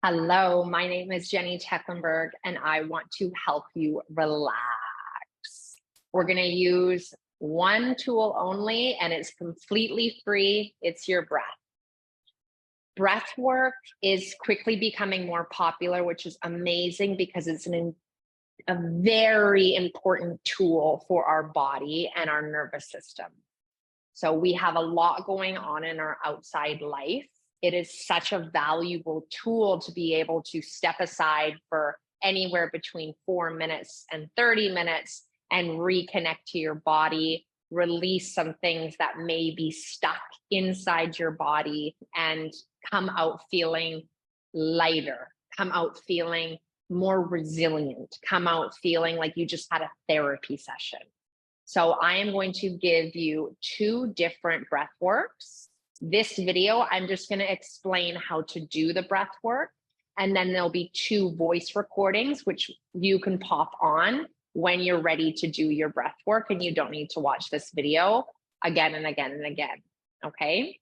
Hello, my name is Jenny Tecklenburg, and I want to help you relax. We're going to use one tool only, and it's completely free. It's your breath. Breath work is quickly becoming more popular, which is amazing because it's a very important tool for our body and our nervous system. So we have a lot going on in our outside life. It is such a valuable tool to be able to step aside for anywhere between 4 minutes and 30 minutes and reconnect to your body, release some things that may be stuck inside your body, and come out feeling lighter, come out feeling more resilient, come out feeling like you just had a therapy session. So I am going to give you 2 different breath works. This video, I'm just going to explain how to do the breath work. And then there'll be 2 voice recordings, which you can pop on when you're ready to do your breath work. And you don't need to watch this video again and again and again. Okay.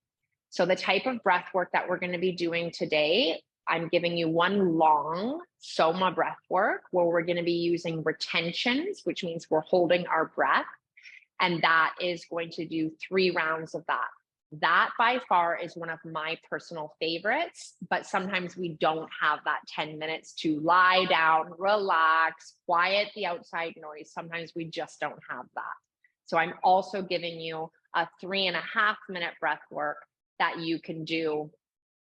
So the type of breath work that we're going to be doing today, I'm giving you one long soma breath work where we're going to be using retentions, which means we're holding our breath. And that is going to do 3 rounds of that. That by far is one of my personal favorites, but sometimes we don't have that 10 minutes to lie down, relax, quiet the outside noise. Sometimes we just don't have that. So I'm also giving you a 3.5-minute breath work that you can do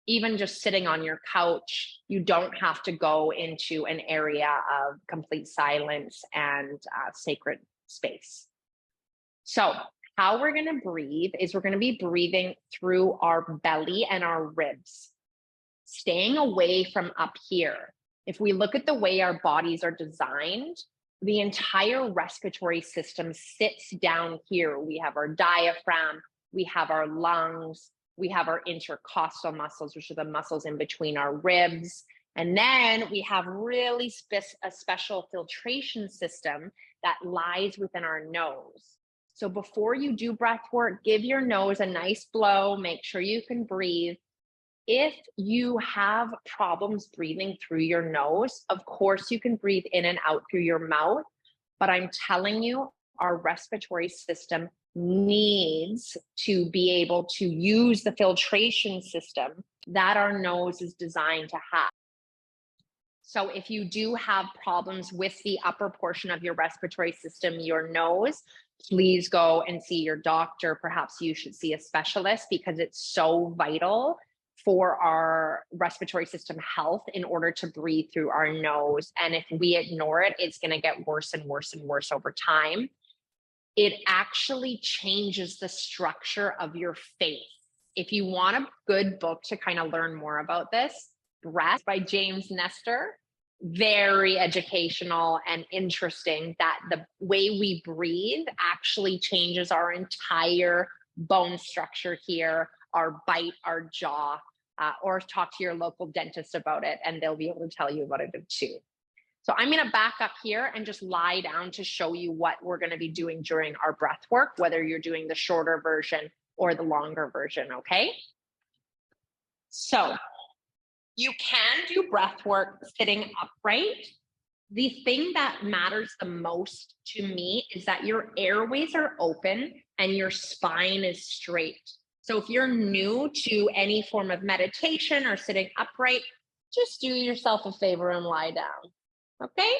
even just sitting on your couch. You don't have to go into an area of complete silence and sacred space. So how we're going to breathe is we're going to be breathing through our belly and our ribs, staying away from up here. If we look at the way our bodies are designed, the entire respiratory system sits down here. We have our diaphragm, we have our lungs, we have our intercostal muscles, which are the muscles in between our ribs. And then we have really a special filtration system that lies within our nose. So before you do breath work, give your nose a nice blow, make sure you can breathe. If you have problems breathing through your nose, of course you can breathe in and out through your mouth, but I'm telling you, our respiratory system needs to be able to use the filtration system that our nose is designed to have. So if you do have problems with the upper portion of your respiratory system, your nose, please go and see your doctor. Perhaps you should see a specialist because it's so vital for our respiratory system health in order to breathe through our nose. And if we ignore it, it's going to get worse and worse and worse over time. It actually changes the structure of your face. If you want a good book to kind of learn more about this, Breath by James Nestor, very educational and interesting that the way we breathe actually changes our entire bone structure here, our bite, our jaw, or talk to your local dentist about it and they'll be able to tell you about it too. So I'm going to back up here and just lie down to show you what we're going to be doing during our breath work, whether you're doing the shorter version or the longer version, okay? So you can do breath work sitting upright. The thing that matters the most to me is that your airways are open and your spine is straight. So if you're new to any form of meditation or sitting upright, just do yourself a favor and lie down, okay?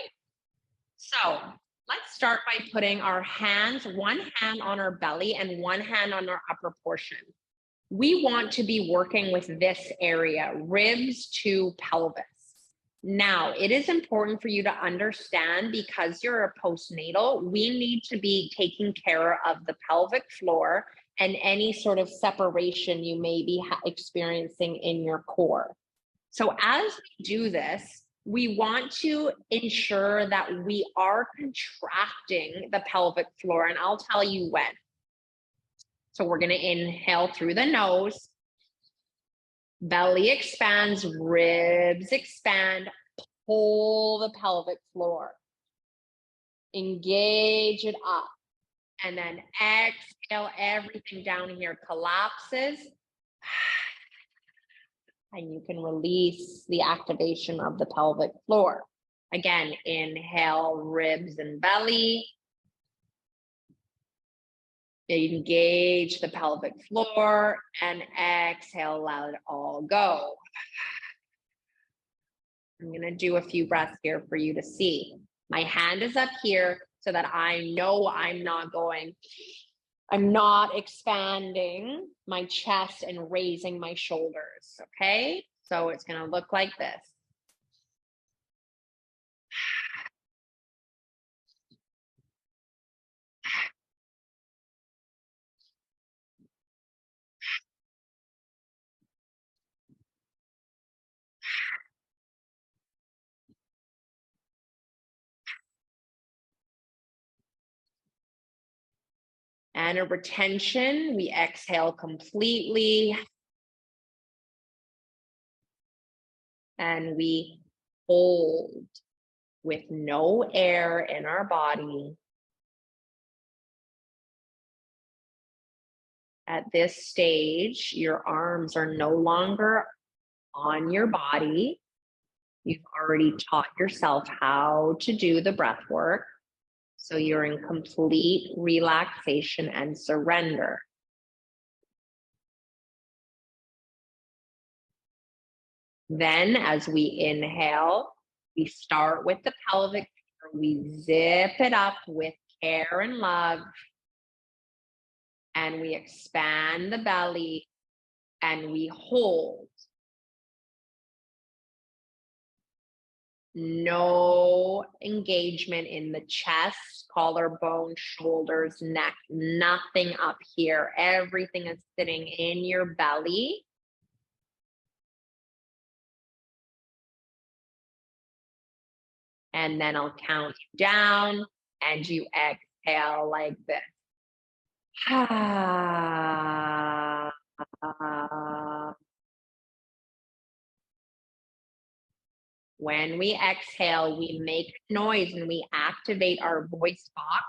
So let's start by putting our hands, one hand on our belly and one hand on our upper portion. We want to be working with this area, ribs to pelvis. Now, it is important for you to understand because you're a postnatal, we need to be taking care of the pelvic floor and any sort of separation you may be experiencing in your core. So as we do this, we want to ensure that we are contracting the pelvic floor, and I'll tell you when. So we're going to inhale through the nose, belly expands, ribs expand, pull the pelvic floor, engage it up, and then exhale, everything down here collapses, And you can release the activation of the pelvic floor. Again, inhale, ribs and belly. Engage the pelvic floor, and exhale, let it all go. I'm going to do a few breaths here for you to see. My hand is up here so that I know I'm not expanding my chest and raising my shoulders, okay? So it's going to look like this. And a retention, we exhale completely. And we hold with no air in our body. At this stage, your arms are no longer on your body. You've already taught yourself how to do the breath work. So you're in complete relaxation and surrender. Then as we inhale, we start with the pelvic floor. We zip it up with care and love. And we expand the belly and we hold. No engagement in the chest, collarbone, shoulders, neck, nothing up here. Everything is sitting in your belly. And then I'll count you down and you exhale like this. When we exhale, we make noise and we activate our voice box.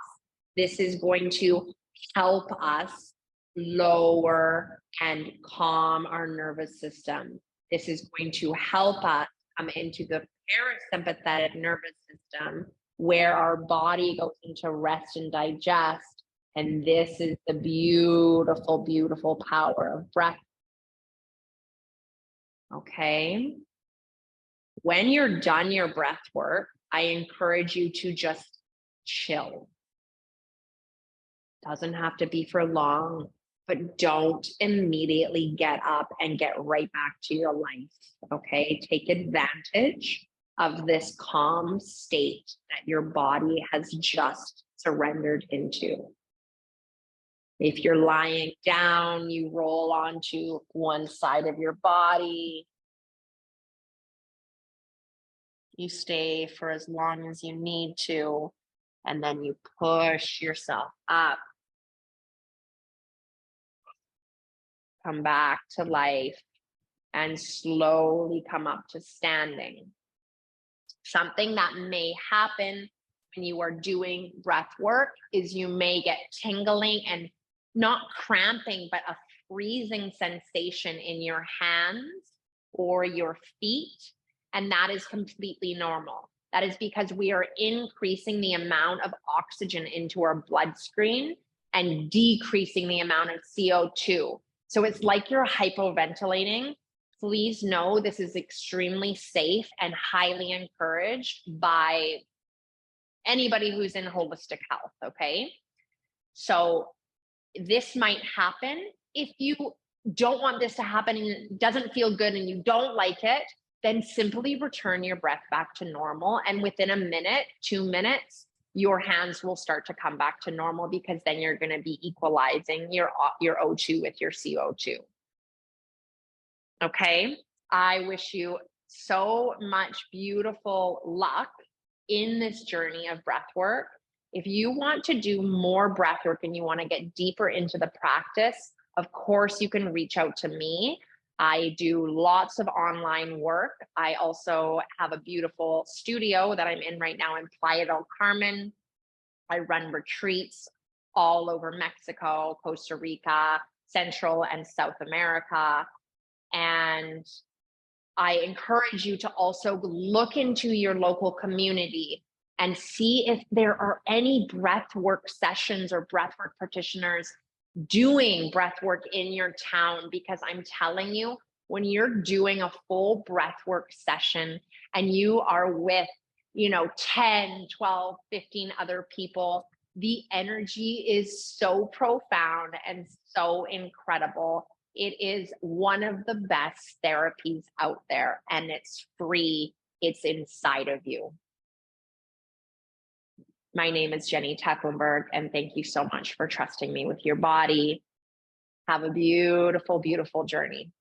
This is going to help us lower and calm our nervous system. This is going to help us come into the parasympathetic nervous system where our body goes into rest and digest. And this is the beautiful, beautiful power of breath. Okay. When you're done your breath work, I encourage you to just chill. Doesn't have to be for long, but don't immediately get up and get right back to your life. Okay. Take advantage of this calm state that your body has just surrendered into. If you're lying down, you roll onto one side of your body. You stay for as long as you need to, and then you push yourself up. Come back to life and slowly come up to standing. Something that may happen when you are doing breath work is you may get tingling and not cramping, but a freezing sensation in your hands or your feet. And that is completely normal. That is because we are increasing the amount of oxygen into our bloodstream and decreasing the amount of CO2. So it's like you're hypoventilating. Please know this is extremely safe and highly encouraged by anybody who's in holistic health, okay? So this might happen. If you don't want this to happen and it doesn't feel good and you don't like it, then simply return your breath back to normal. And within a minute, 2 minutes, your hands will start to come back to normal, because then you're going to be equalizing your O2 with your CO2. Okay. I wish you so much beautiful luck in this journey of breath work. If you want to do more breath work and you want to get deeper into the practice, of course, you can reach out to me. I do lots of online work. I also have a beautiful studio that I'm in right now in Playa del Carmen. I run retreats all over Mexico, Costa Rica, Central and South America. And I encourage you to also look into your local community and see if there are any breathwork sessions or breathwork practitioners doing breathwork in your town, because I'm telling you, when you're doing a full breathwork session and you are with, 10, 12, 15 other people, the energy is so profound and so incredible. It is one of the best therapies out there, and it's free. It's inside of you. My name is Jenny Tecklenburg, and thank you so much for trusting me with your body. Have a beautiful, beautiful journey.